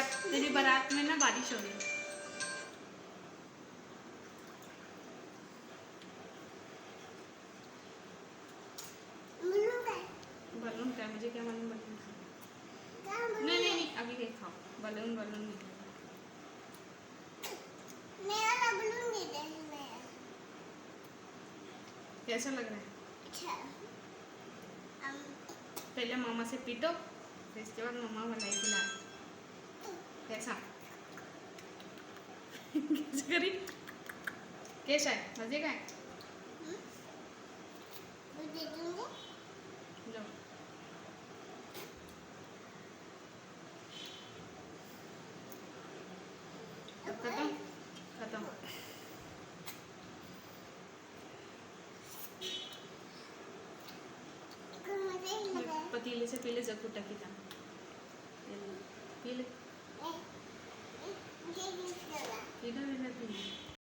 तेरी बारात में ना बारिश हो रही। बलून क्या, मुझे क्या मालूम बलून नहीं नहीं नहीं, अभी नहीं खाओ। बलून बलून नहीं। मेरा बलून दे दे। कैसा लग रहा है? अच्छा। पहले मामा से पीटो, फिर इसके बाद मामा मलाई खिला। कैसा कैसे करी? कैसा है? मजे का है? दे दूंगी। लो। अब खत्म खत्म। पतीले से पीले जग उठा की था। पीले पीले पीले।